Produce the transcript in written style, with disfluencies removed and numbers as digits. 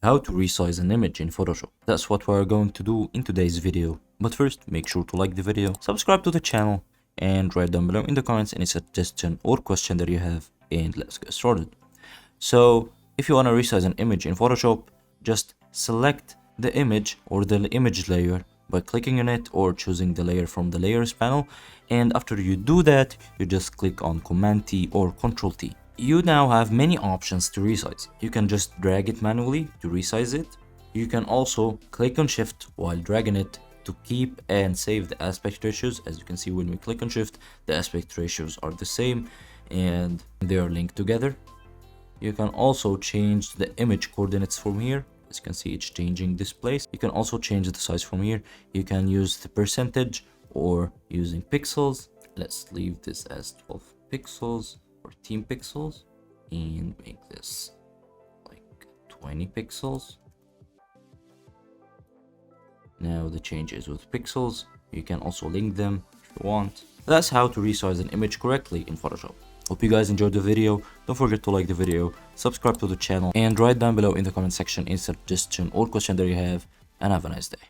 how to resize an image in Photoshop. That's what we're going to do in today's video. But first, make sure to like the video, subscribe to the channel, and write down below in the comments any suggestion or question that you have, and let's get started. So if you want to resize an image in Photoshop, just select the image or the image layer by clicking on it or choosing the layer from the layers panel, and after you do that, you just click on Command T or Control T. You now have many options to resize. You can just drag it manually to resize it. You can also click on Shift while dragging it to keep and save the aspect ratios. As you can see, when we click on Shift, the aspect ratios are the same and they are linked together. You can also change the image coordinates from here. As you can see, it's changing this place. You can also change the size from here. You can use the percentage or using pixels. Let's leave this as 12 pixels or 10 pixels and make this like 20 pixels. Now the changes with pixels, you can also link them if you want. That's how to resize an image correctly in Photoshop. Hope you guys enjoyed the video. Don't forget to like the video, subscribe to the channel, and write down below in the comment section any suggestion or question that you have, and have a nice day.